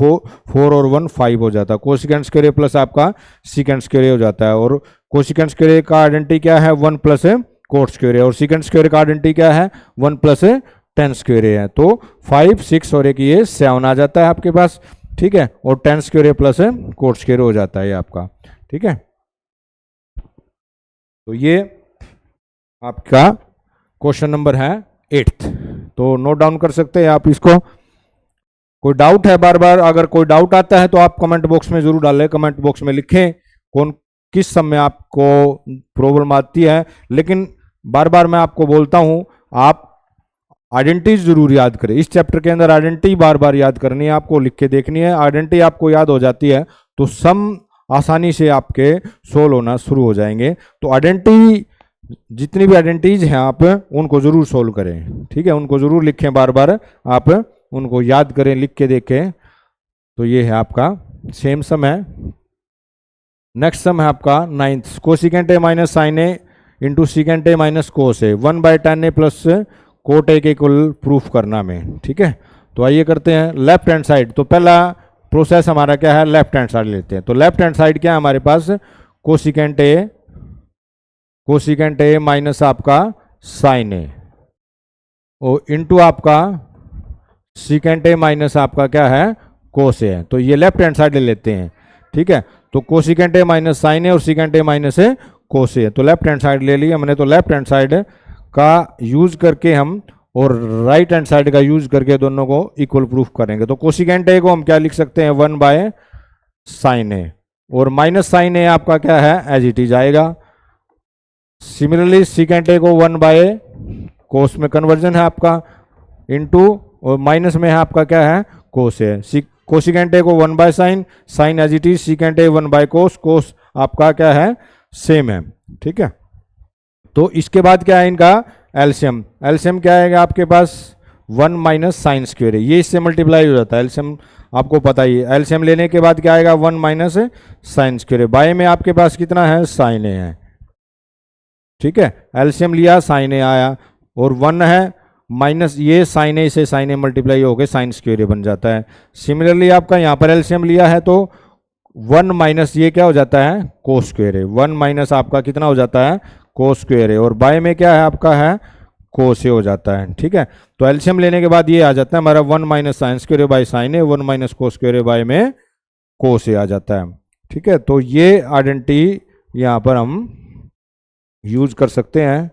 4 और 1 5 हो जाता है, कोसिकेंड स्क्वायर प्लस आपका सीकेंड स्क्वायर हो जाता है, और कोसिकेंड स्क्वायर का आइडेंटिटी क्या है, 1 प्लस कोट स्क्वायर, और सीकेंड स्क्वायर का आइडेंटिटी क्या है, 1 प्लस टेन स्क्वायर है, तो 5 6 और एक ये 7 आ जाता है आपके पास। ठीक है, और ten square plus cot square हो जाता है ये आपका। ठीक है, तो ये आपका क्वेश्चन नंबर है 8th, तो नोट डाउन कर सकते हैं आप इसको। कोई डाउट है, बार बार अगर कोई डाउट आता है तो आप कमेंट बॉक्स में जरूर डालें, कमेंट बॉक्स में लिखें कौन किस सम में आपको प्रॉब्लम आती है। लेकिन बार बार मैं आपको बोलता हूं, आप आइडेंटिटी जरूर याद करें, इस चैप्टर के अंदर आइडेंटिटी बार बार याद करनी है, आपको लिख के देखनी है, आइडेंटिटी आपको याद हो जाती है तो सम आसानी से आपके सोल्व होना शुरू हो जाएंगे। तो आइडेंटिटी जितनी भी आइडेंटिटीज हैं आप उनको जरूर सोल्व करें। ठीक है, उनको जरूर लिखें, बार बार आप उनको याद करें, लिख के देखें। तो ये है आपका सेम सम है। नेक्स्ट सम है आपका 9th, cosecant a minus sine A into secant a minus cos a 1 by tan a plus cot a के इक्वल प्रूफ करना में। ठीक है, तो आइए करते हैं लेफ्ट हैंड साइड। तो पहला प्रोसेस हमारा क्या है, लेफ्ट हैंड साइड लेते हैं। तो लेफ्ट हैंड साइड क्या है हमारे पास, कोसिकेंट ए माइनस आपका साइन ए और इंटू आपका सीकेंट ए माइनस आपका क्या है, कोस ए है। तो ये लेफ्ट हैंड साइड ले लेते हैं। ठीक है, तो cosecant a minus sine a और सीकेंट ए माइनस कोस ए, तो लेफ्ट हैंड साइड ले लिया हमने। तो लेफ्ट हैंड साइड का यूज करके हम और राइट हैंड साइड का यूज करके दोनों को इक्वल प्रूफ करेंगे। तो कोसिकेंट ए को हम क्या लिख सकते हैं, 1 बाय साइन ए और माइनस साइन ए आपका क्या है, एज इट इज आएगा। सिमिलरली सीकेंट ए को 1 बाय कोस में कन्वर्जन है आपका, इनटू और माइनस में है आपका क्या है, कोस है। कोसिकेंट ए को 1 by sine, sine as it is, secant A 1 by cos, cos आपका क्या है, सेम है। ठीक है, तो इसके बाद क्या है इनका एलसीएम। एलसीएम क्या आएगा आपके पास, 1 माइनस साइन स्क्वेयर है, ये इससे मल्टीप्लाई हो जाता है। एलसीएम आपको पता ही है, एलसीएम लेने के बाद क्या आएगा, 1 माइनस साइन स्क्वेयर। बाय में आपके पास कितना है, साइन ए है। ठीक है, एलसीएम लिया, साइन ए आया और 1 है माइनस ये साइन ए से साइन ए मल्टीप्लाई होकर साइन स्क्वेयर बन जाता है। सिमिलरली आपका यहाँ पर एलसीएम लिया है तो 1 माइनस ये क्या हो जाता है, कोस स्क्वेयर है। 1 माइनस आपका कितना हो जाता है, कोस स्क्वेयर है, और बाय में क्या है आपका है, कोस ए हो जाता है। ठीक है, तो एलसीएम लेने के बाद ये आ जाता है हमारा 1 minus sine square by sine A, 1 minus cos square by में कोस ए आ जाता है। ठीक है, तो ये आइडेंटिटी यहाँ पर हम यूज कर सकते हैं।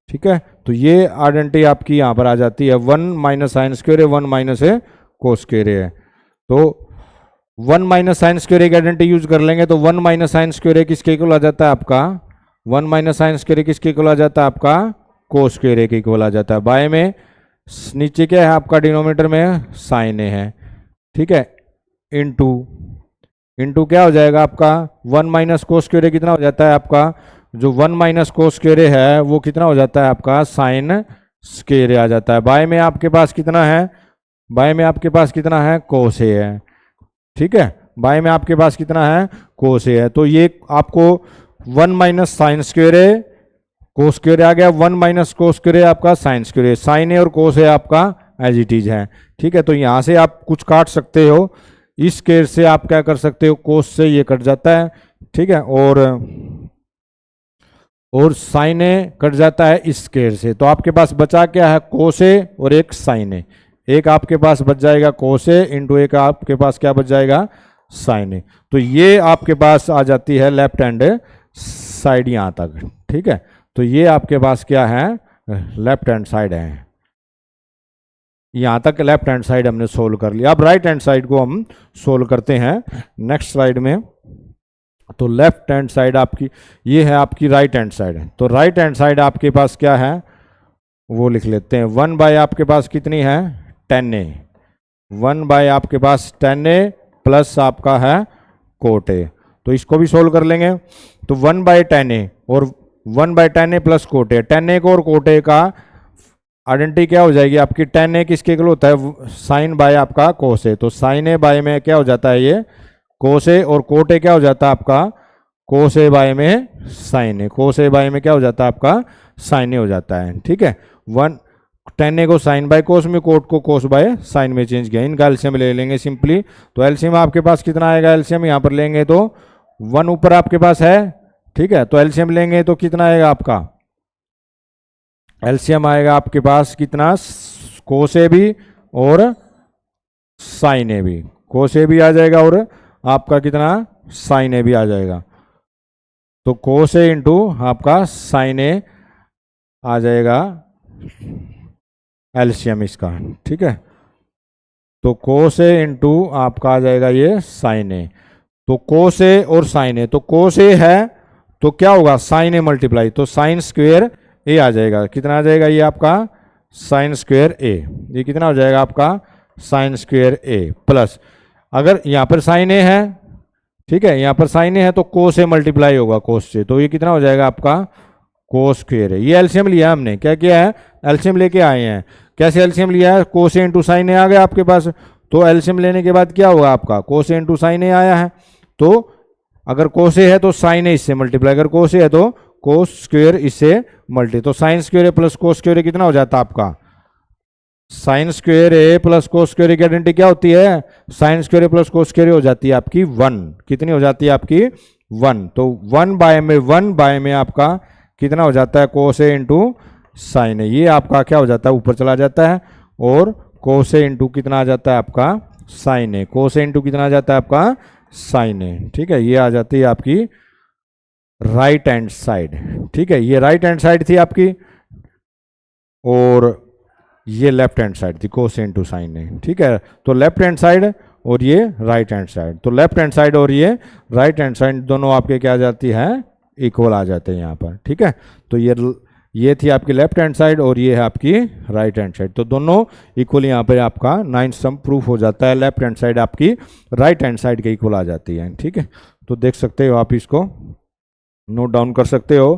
ठीक है, तो ये आइडेंटिटी आपकी यहाँ पर आ जाती है, 1 माइनस साइन स्क्वायर है, 1 माइनस है कोस स्क्वायर है। तो 1 माइनस साइन स्क्वायर की आइडेंटिटी यूज कर लेंगे, तो 1 माइनस साइन स्क्वायर किसके इक्वल आ जाता है आपका, 1 माइनस साइन स्क्वायर किसके इक्वल आ जाता है आपका, कोस स्क्वायर के इक्वल आ जाता है। बाय में नीचे क्या है आपका, डिनोमिनेटर में साइन ए है, ठीक है, इंटू क्या हो जाएगा आपका, 1 माइनस कोस स्क्वायर कितना हो जाता है आपका, जो 1 माइनस कोस स्क्वायर है वो कितना हो जाता है आपका, साइन स्क्वायर आ जाता है। बाय में आपके पास कितना है, बाय में आपके पास कितना है, कोस ए है, ठीक है, बाय में आपके पास कितना है, कोस ए है। तो ये आपको 1 माइनस साइन स्क्वायर है, कोस स्क्वायर आ गया, 1 माइनस कोस स्क्वायर आपका साइन स्क्वायर, साइन ए और कोस ए आपका एज इट इज है, ठीक है। तो यहां से आप कुछ काट सकते हो, इस स्क्वायर से आप क्या कर सकते हो, कोस से ये कट जाता है, ठीक है, और साइन ए कट जाता है इस स्क्वायर से। तो आपके पास बचा क्या है, कोस ए और एक साइन ए, एक आपके पास बच जाएगा कोस ए इंटू एक आपके पास क्या बच जाएगा, साइन ए। तो ये आपके पास आ जाती है लेफ्ट हैंड साइड यहां तक, ठीक है। तो ये आपके पास क्या है, लेफ्ट हैंड साइड है, यहां तक लेफ्ट हैंड साइड हमने सोल्व कर लिया। अब राइट हैंड साइड को हम सोल्व करते हैं नेक्स्ट स्लाइड में। तो लेफ्ट हैंड साइड आपकी ये है, आपकी राइट हैंड साइड है। तो राइट हैंड साइड आपके पास क्या है वो लिख लेते हैं, 1 बाय आपके पास कितनी है, 10a, 1 बाय आपके पास 10a प्लस आपका है कोट ए। तो इसको भी सोल्व कर लेंगे। तो 1 बाय 10a और 1 बाय 10a प्लस कोट ए, 10a को और कोट ए का आइडेंटिटी क्या हो जाएगी आपकी, 10a किसके इक्वल होता है, साइन बाय आपका कोस ए। तो साइन ए बाय में क्या हो जाता है, ये कोस ए, और कोट ए क्या हो जाता है आपका, कोस ए बाय में sign A, cos A by में क्या हो जाता है आपका, साइन ए हो जाता है, ठीक है। 10a को साइन बाय कोस में, कोट को कोस बाय साइन में चेंज किया, इनका एलसीएम ले लेंगे सिंपली। तो एलसीएम आपके पास कितना आएगा, एलसीएम यहाँ पर लेंगे तो 1 ऊपर आपके पास है, ठीक है। तो एलसीएम लेंगे तो कितना आएगा आपका, एलसीएम आएगा आपके पास कितना, कोस ए भी और साइन ए भी, कोस ए भी आ जाएगा और आपका कितना, साइन ए भी आ जाएगा। तो कोस ए इंटू आपका साइन ए आ जाएगा एलसीएम इसका, ठीक है। तो कोस ए इंटू आपका आ जाएगा ये साइन ए। तो कोस ए और साइन ए, तो कोस ए है तो क्या होगा, साइन ए मल्टीप्लाई, तो साइन स्क्वेयर ए आ जाएगा, कितना आ जाएगा ये आपका, साइन स्क्वेयर ए, ये कितना हो जाएगा आपका, साइन स्क्वेयर ए प्लस, अगर यहाँ पर साइन ए है, ठीक है, यहाँ पर साइन ए है तो कोस ए मल्टीप्लाई होगा कोस से, तो ये कितना हो जाएगा आपका, कोस स्क्वेयर है। ये एलसीएम लिया हमने, क्या किया है, एलसीएम लेके आए हैं। कैसे एलसीएम लिया है, कोस ए इंटू साइन ए आ गया आपके पास। तो एलसीएम लेने के बाद क्या होगा आपका, कोस ए इंटू साइन ए आया है, तो अगर कोस ए है तो साइन ए इससे मल्टीप्लाई, अगर कोस ए है तो कोस स्क्वेयर इससे मल्टी, तो साइन स्क्वेयर ए प्लस कोस स्क्वेयर कितना हो जाता है आपका, साइन स्क्वेयर ए प्लस कोस स्क्वेयर की आइडेंटिटी क्या होती है, साइन स्क्वेयर ए प्लस कोस स्क्वेयर हो जाती है आपकी 1, कितनी हो जाती है आपकी 1। तो 1 बाय में 1 बाय में आपका कितना हो जाता है, कोस ए इंटू साइन ए, ये आपका क्या हो जाता है, ऊपर चला जाता है, और कोस ए इंटू कितना आ जाता है आपका, sign A, cos A into कितना आ जाता है आपका, साइन ए, ठीक है। ये आ जाती है आपकी राइट हैंड साइड, ठीक है, ये राइट हैंड साइड थी आपकी, और ये लेफ्ट हैंड साइड थी, कोस इंटू साइन ए, ठीक है। तो लेफ्ट हैंड साइड और ये राइट हैंड साइड, तो लेफ्ट हैंड साइड और ये राइट हैंड साइड दोनों आपके क्या आ जाती है, इक्वल आ जाते हैं यहाँ पर, ठीक है। तो ये थी आपकी लेफ्ट हैंड साइड और ये है आपकी राइट हैंड साइड, तो दोनों इक्वल यहाँ पे आपका 9 सम प्रूफ हो जाता है, लेफ्ट हैंड साइड आपकी राइट हैंड साइड के इक्वल आ जाती है, ठीक है। तो देख सकते हो आप, इसको नोट डाउन कर सकते हो,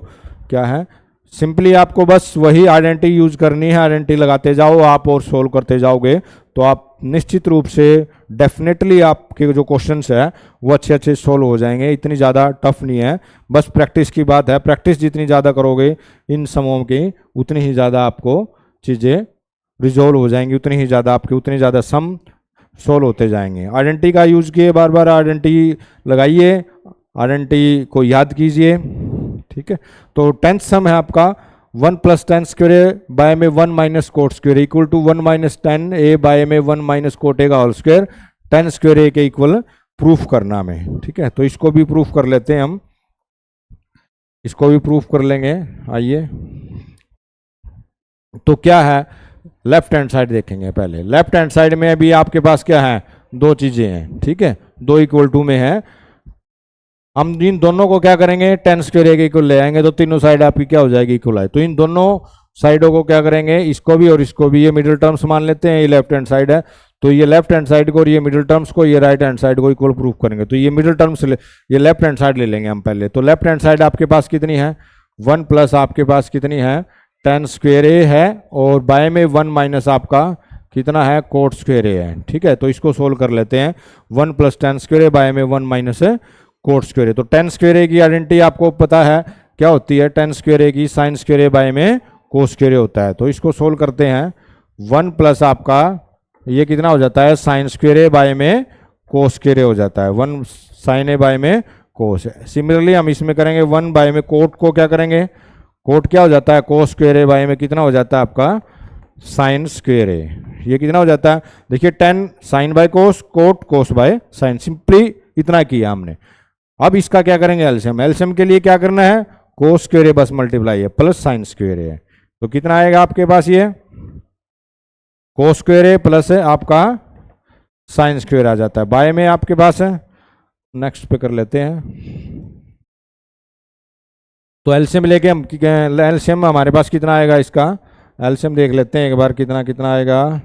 क्या है, सिंपली आपको बस वही आइडेंटिटी यूज करनी है, आइडेंटिटी लगाते जाओ आप और सोल्व करते जाओगे तो आप निश्चित रूप से डेफिनेटली आपके जो क्वेश्चंस है वो अच्छे अच्छे सोल्व हो जाएंगे, इतनी ज़्यादा टफ नहीं है, बस प्रैक्टिस की बात है। प्रैक्टिस जितनी ज़्यादा करोगे इन समों की, उतनी ही ज़्यादा आपको चीज़ें रिजोल्व हो जाएंगी, उतनी ही ज़्यादा आपके उतने ज़्यादा सम सोल्व होते जाएंगे। आइडेंटिटी का यूज किए, बार बार आइडेंटिटी लगाइए, आइडेंटिटी को याद कीजिए, ठीक है। तो 10th सम है आपका 1 प्लस 10 स्क्वायर बाय में 1 minus cot square equal to 1 minus 10 a by में 1 माइनस कोट ए का होल स्क्वायर 10 स्क्वायर ए के इक्वल प्रूफ करना हमें, ठीक है। तो इसको भी प्रूफ कर लेते हैं हम, इसको भी प्रूफ कर लेंगे। आइए, तो क्या है, लेफ्ट हैंड साइड देखेंगे पहले। लेफ्ट हैंड साइड में अभी आपके पास क्या है, दो चीजें हैं, ठीक है, 2 इक्वल टू में है। हम इन दोनों को क्या करेंगे, टेन स्क्वायर ए के इक्वल ले आएंगे, तो तीनों साइड आपकी क्या हो जाएगी, इक्वल आए। तो इन दोनों साइडों को क्या करेंगे, इसको भी और इसको भी, ये मिडिल टर्म्स मान लेते हैं, ये लेफ्ट हैंड साइड है, तो ये लेफ्ट हैंड साइड को और ये मिडिल टर्म्स को, ये राइट हैंड साइड को इक्वल प्रूफ करेंगे। तो ये मिडिल टर्म्स ये लेफ्ट हैंड साइड ले लेंगे हम पहले। तो लेफ्ट हैंड साइड आपके पास कितनी है, 1 प्लस आपके पास कितनी है, टेन स्क्वायर ए है, और बाय में 1 माइनस आपका कितना है, कोट स्क्वायर ए है, ठीक है। तो इसको सोल्व कर लेते हैं, 1 plus tan square A by में 1 माइनस है कोट स्क्वायर ए। तो टेन स्क्वायर ए की आइडेंटिटी आपको पता है क्या होती है, टेन स्क्वायर ए की साइन स्क्वायर ए बाय में कोस स्क्वायर ए होता है। तो इसको सोल्व करते हैं, 1 प्लस आपका ये कितना हो जाता है, साइन स्क्वायर ए बाय में कोस स्क्वायर ए हो जाता है, 1 साइन ए बाय में कोस। सिमिलरली हम इसमें करेंगे 1 बाय में कोट को क्या करेंगे, कोट क्या हो जाता है, कोस स्क्वायर ए बाय में कितना हो जाता है आपका साइन स्क्वायर ए। ये कितना हो जाता है, देखिए 10 sine by cos, cot cos by sine, simply इतना किया हमने। अब इसका क्या करेंगे, एलसीएम। एलसीएम के लिए क्या करना है, कोस स्क्वायर ए बस मल्टीप्लाई है प्लस साइन स्क्वायर ए। तो कितना आएगा आपके पास, ये कोस स्क्वायर ए प्लस है आपका साइन स्क्वायर आ जाता है, बाय में आपके पास है। नेक्स्ट पे कर लेते हैं, तो एलसीएम लेके हम, एलसीएम हमारे पास कितना आएगा, इसका एलसीएम देख लेते हैं एक बार, कितना कितना आएगा।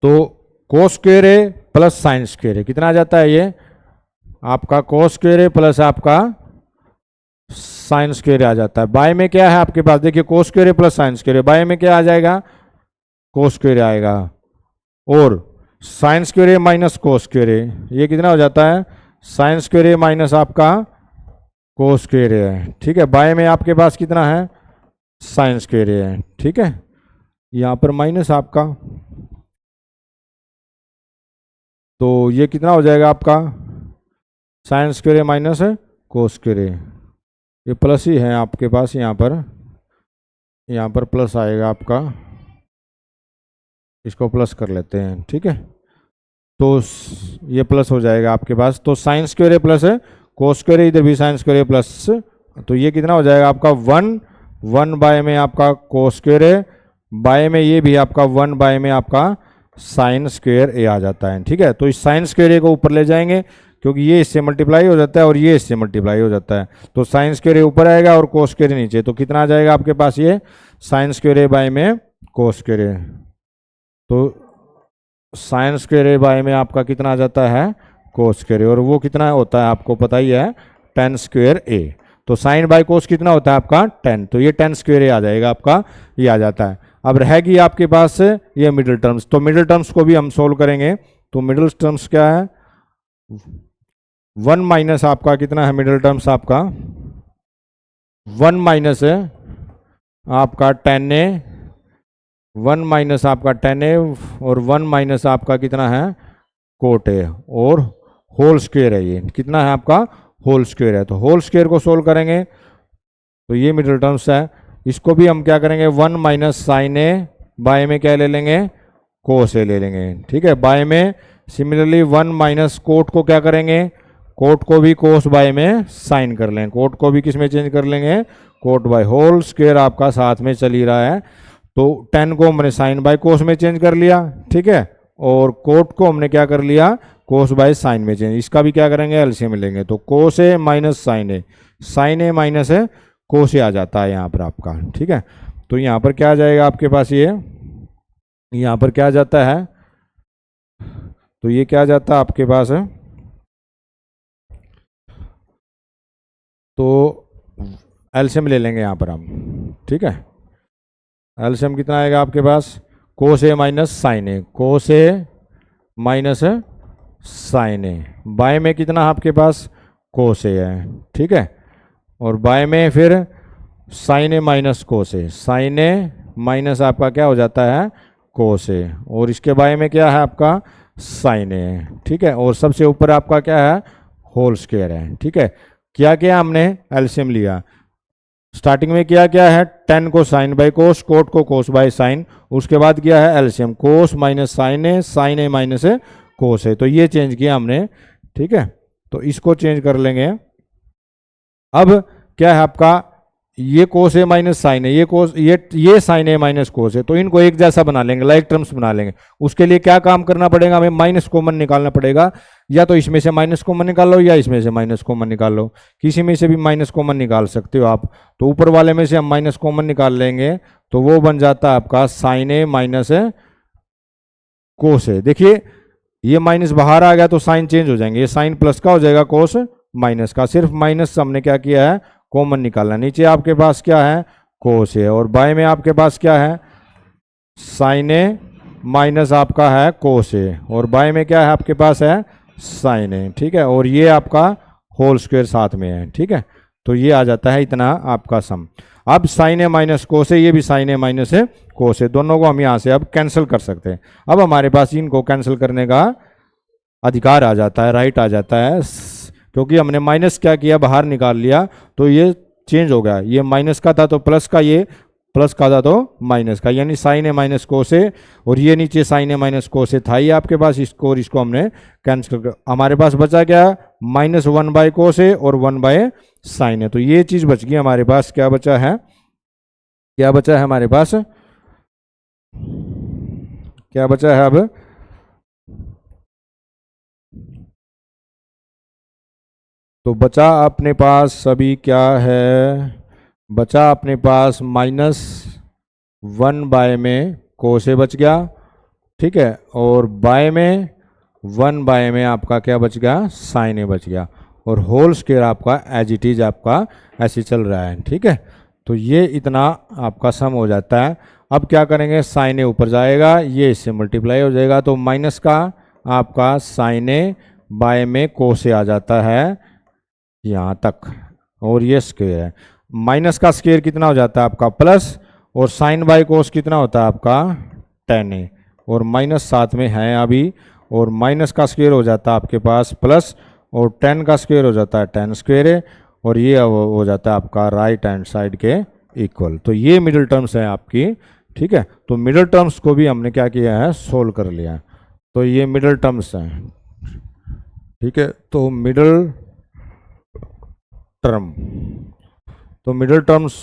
तो कोस square A plus sign square ए कितना आ जाता है, ये आपका कोस स्क्वायर ए प्लस आपका साइन स्क्वायर आ जाता है। बाय में क्या है आपके पास, देखिए कोस square A plus sine square, by में क्या आ जाएगा, कोस स्क्वायर आएगा, और साइन स्क्वायर ए माइनस कोस स्क्वायर ए, ये कितना हो जाता है, साइन स्क्वायर ए माइनस आपका कोस स्क्वायर ए है, ठीक है। बाय में आपके पास कितना है, साइन स्क्वायर ए है, ठीक है। यहाँ पर माइनस आपका, तो ये कितना हो जाएगा आपका, साइन स्क्वायर ए माइनस है कोस स्क्वायर ए, ये प्लस ही है आपके पास, यहाँ पर प्लस आएगा आपका, इसको प्लस कर लेते हैं, ठीक है। तो ये प्लस हो जाएगा आपके पास, तो साइन स्क्वायर ए प्लस है कोस स्क्वायर ए, इधर भी साइन स्क्वायर ए प्लस, तो ये कितना हो जाएगा आपका 1 बाय में आपका कोस स्क्वायर ए, बाय में ये भी आपका 1 बाय में आपका साइन स्क्वायर ए आ जाता है, ठीक है। तो इस साइन स्क्वायर ए को ऊपर ले जाएंगे, क्योंकि ये इससे मल्टीप्लाई हो जाता है और ये इससे मल्टीप्लाई हो जाता है, तो साइन स्क्वायर ए ऊपर आएगा और कोस स्क्वायर ए नीचे। तो कितना आ जाएगा आपके पास, ये साइन स्क्वायर ए बाय में कोस स्क्वायर ए, तो साइन स्क्वायर ए बाय में आपका कितना आ जाता है, कोस स्क्वायर ए, और वो कितना होता है आपको पता ही है, टेन स्क्वायर ए। तो साइन बाय कोस कितना होता है आपका 10, तो ये टेन स्क्वायर ए आ जाएगा आपका, ये आ जाता है। अब रहेगी आपके पास ये मिडिल टर्म्स, तो मिडिल टर्म्स को भी हम सोल्व करेंगे। तो मिडिल टर्म्स क्या है, 1 माइनस आपका कितना है, मिडिल टर्म्स आपका 1 माइनस है आपका 10a, 1 माइनस आपका 10a, और 1 माइनस आपका कितना है, कोट ए, और होल स्क्वायर है, ये कितना है आपका, होल स्क्वायर है। तो होल स्क्वायर को सोल्व करेंगे, तो ये मिडिल टर्म्स है, इसको भी हम क्या करेंगे, 1 माइनस साइन ए, बाय में क्या ले लेंगे, कोस ए ले लेंगे, ठीक है। बाय में सिमिलरली 1 माइनस कोट को क्या करेंगे, कोट को भी कोस बाय में साइन कर लेंगे, कोट को भी किस में चेंज कर लेंगे, कोट बाय, होल स्क्वायर आपका साथ में चल ही रहा है। तो 10 को हमने साइन बाय कोस में चेंज कर लिया, ठीक है, और कोट को हमने क्या कर लिया, कोस बाय साइन में चेंज। इसका भी क्या करेंगे, एलसीएम लेंगे, तो कोस A minus sine A, sign A minus है कोस ए आ जाता है यहाँ पर आपका, ठीक है। तो यहाँ पर क्या आ जाएगा आपके पास, ये यहाँ पर क्या आ जाता है, तो ये क्या आ जाता है आपके पास है, तो एलसीएम ले लेंगे यहाँ पर हम, ठीक है। एलसीएम कितना आएगा आपके पास, कोस A minus sine A, cos A minus sine A, by में कितना आपके पास, कोस ए है, ठीक है, और बाय में फिर sign A minus cos A, sign A minus आपका क्या हो जाता है, कोस ए, और इसके बाय में क्या है आपका, साइन ए, ठीक है, और सबसे ऊपर आपका क्या है, होल स्क्वायर है, ठीक है। क्या किया हमने, एलसीएम लिया, स्टार्टिंग में किया क्या है, टेन को साइन बाई कोस, कोट को कोस बाई साइन, उसके बाद किया है LCM, cos minus sine A minus कोस है, तो ये चेंज किया हमने। ठीक है, तो इसको चेंज कर लेंगे। अब क्या है आपका, ये कोस ए माइनस साइन है, ये कोस ये साइन ए माइनस कोस है, तो इनको एक जैसा बना लेंगे, लाइक टर्म्स बना लेंगे। उसके लिए क्या काम करना पड़ेगा, हमें माइनस कॉमन निकालना पड़ेगा। या तो इसमें से माइनस कॉमन निकाल लो या इसमें से माइनस कॉमन निकाल लो, किसी में से भी माइनस कॉमन निकाल सकते हो आप। तो ऊपर वाले में से हम माइनस कॉमन निकाल लेंगे, तो वो बन जाता है आपका साइन ए माइनस कोस है। देखिए ये माइनस बाहर आ गया तो साइन चेंज हो जाएंगे, ये साइन प्लस का हो जाएगा, कोस माइनस का। सिर्फ माइनस हमने क्या किया है, कॉमन निकालना। नीचे आपके पास क्या है, कोस है, और बाएं में आपके पास क्या है, साइन ए माइनस आपका है कोस है, और बाएं में क्या है आपके पास है, साइन ए। ठीक है, और ये आपका होल स्क्वायर साथ में है। ठीक है, तो ये आ जाता है इतना आपका सम। अब साइन ए माइनस कोस है, ये भी साइन ए माइनस है कोस है, दोनों को हम यहाँ से अब कैंसिल कर सकते हैं। अब हमारे पास इनको कैंसिल करने का अधिकार आ जाता है, राइट आ जाता है, क्योंकि हमने माइनस क्या किया, बाहर निकाल लिया, तो ये चेंज हो गया। ये माइनस का था तो प्लस का, ये प्लस का था तो माइनस का, यानी साइन ए माइनस कोस है, और ये नीचे साइन ए माइनस कोस है था ही आपके पास, इसको और इसको हमने कैंसिल कर, हमारे पास बचा क्या, माइनस वन बाय कोस है और वन बाय साइन है। तो ये चीज बच गई हमारे पास। क्या बचा है, क्या बचा है हमारे पास, क्या बचा है अब, तो बचा अपने पास अभी क्या है, बचा अपने पास माइनस वन बाय में कोस ए बच गया। ठीक है, और बाय में वन बाय में आपका क्या बच गया, साइन ए बच गया, और होल स्क्वायर आपका एज इट इज आपका ऐसे चल रहा है। ठीक है, तो ये इतना आपका सम हो जाता है। अब क्या करेंगे, साइन ए ऊपर जाएगा, ये इससे मल्टीप्लाई हो जाएगा, तो माइनस का आपका साइन ए बाय में कोस ए आ जाता है यहाँ तक, और ये स्क्वायर है। माइनस का स्क्वायर कितना हो जाता है आपका प्लस, और साइन बाय कोस कितना होता है आपका टेन ए, और माइनस साथ में है अभी, और माइनस का स्क्वायर हो जाता है आपके पास प्लस, और टेन का स्क्वायर हो जाता है टेन स्क्वायर है, और ये हो जाता है आपका राइट हैंड साइड के इक्वल। तो ये मिडिल टर्म्स है आपकी। ठीक है, तो मिडिल टर्म्स को भी हमने क्या किया है, सोल्व कर लिया है। तो ये मिडिल टर्म्स हैं। ठीक है, तो मिडिल टर्म, तो मिडिल टर्म्स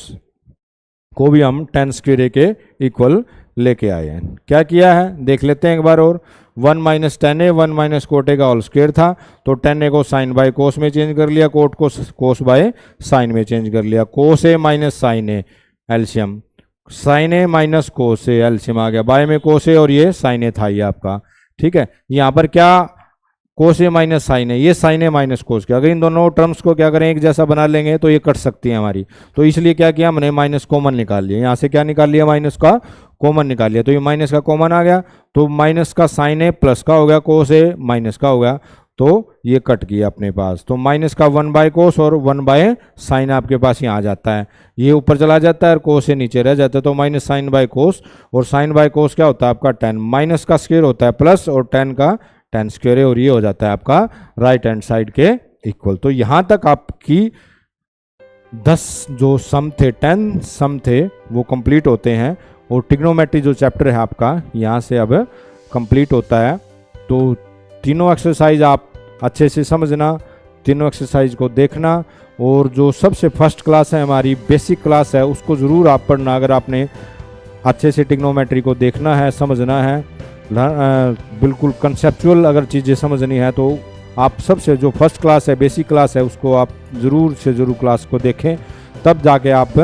को भी हम टेन स्क्वायर ए के इक्वल लेके आए हैं। क्या किया है देख लेते हैं एक बार और। One minus ten A, one minus cot A का होल स्क्वायर था, तो टेन ए को साइन बाय कोस में चेंज कर लिया, कोट को कोस बाय साइन में चेंज कर लिया। Cos A minus sine A LCM, sine A minus cos A LCM आ गया, बाय में कोस ए और ये साइन ए था ये आपका। ठीक है, यहाँ पर क्या कोस ए माइनस साइन है, ये साइन ए माइनस कोस के, अगर इन दोनों टर्म्स को क्या करें एक जैसा बना लेंगे तो ये कट सकती है हमारी, तो इसलिए क्या किया हमने माइनस कॉमन निकाल लिया, यहाँ से क्या निकाल लिया माइनस का कॉमन निकाल लिया, तो ये माइनस का कॉमन आ गया, तो माइनस का साइन ए प्लस का हो गया, कोस ए माइनस का हो गया, तो ये कट गया अपने पास। तो माइनस का वन बाय कोस और वन बाय साइन आपके पास यहाँ आ जाता है, ये ऊपर चला जाता है और कोस से नीचे रह जाता है, तो माइनस साइन बाय कोस, और साइन बाय कोस क्या होता है आपका टेन, माइनस का स्क्वायर होता है प्लस, और टेन का टेन स्क्वायर है, और ये हो जाता है आपका राइट हैंड साइड के इक्वल। तो यहां तक आपकी 10 जो सम थे, 10 सम थे वो कंप्लीट होते हैं, और ट्रिग्नोमेट्री जो चैप्टर है आपका यहां से अब कंप्लीट होता है। तो तीनों एक्सरसाइज आप अच्छे से समझना, तीनों एक्सरसाइज को देखना, और जो सबसे फर्स्ट क्लास है हमारी बेसिक क्लास है उसको ज़रूर आप पढ़ना, अगर आपने अच्छे से ट्रिग्नोमेट्री को देखना है, समझना है, बिल्कुल कंसेप्चुअल अगर चीज़ें समझनी है, तो आप सबसे जो फर्स्ट क्लास है बेसिक क्लास है उसको आप ज़रूर से ज़रूर क्लास को देखें, तब जाके आप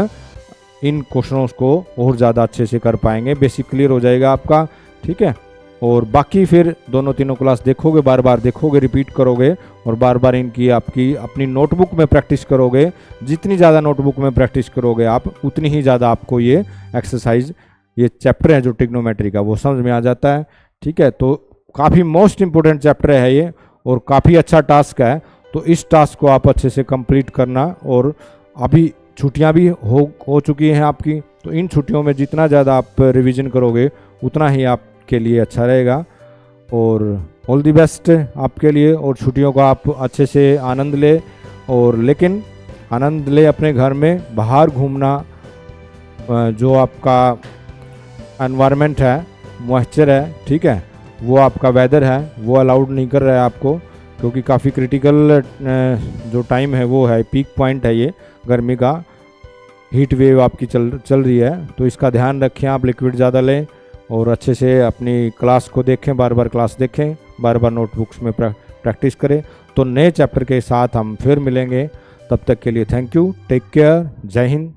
इन क्वेश्चनों को और ज़्यादा अच्छे से कर पाएंगे, बेसिक क्लियर हो जाएगा आपका। ठीक है, और बाकी फिर दोनों तीनों क्लास देखोगे, बार बार देखोगे, रिपीट करोगे, और बार बार इनकी आपकी अपनी नोटबुक में प्रैक्टिस करोगे। जितनी ज़्यादा नोटबुक में प्रैक्टिस करोगे आप, उतनी ही ज़्यादा आपको ये एक्सरसाइज, ये चैप्टर है जो ट्रिग्नोमेट्री का, वो समझ में आ जाता है। ठीक है, तो काफ़ी मोस्ट इंपॉर्टेंट चैप्टर है ये, और काफ़ी अच्छा टास्क है, तो इस टास्क को आप अच्छे से कंप्लीट करना। और अभी छुट्टियां भी हो चुकी हैं आपकी, तो इन छुट्टियों में जितना ज़्यादा आप रिवीजन करोगे उतना ही आपके लिए अच्छा रहेगा। और ऑल द बेस्ट आपके लिए, और छुट्टियों का आप अच्छे से आनंद ले, और लेकिन आनंद ले अपने घर में। बाहर घूमना, जो आपका एनवायरनमेंट है, मॉइस्चर है, ठीक है, वो आपका वेदर है, वो अलाउड नहीं कर रहा है आपको, क्योंकि काफ़ी क्रिटिकल जो टाइम है वो है, पीक पॉइंट है ये गर्मी का, हीट वेव आपकी चल रही है। तो इसका ध्यान रखें, आप लिक्विड ज़्यादा लें और अच्छे से अपनी क्लास को देखें, बार बार क्लास देखें, बार बार नोटबुक्स में प्रैक्टिस करें। तो नए चैप्टर के साथ हम फिर मिलेंगे, तब तक के लिए थैंक यू, टेक केयर, जय हिंद।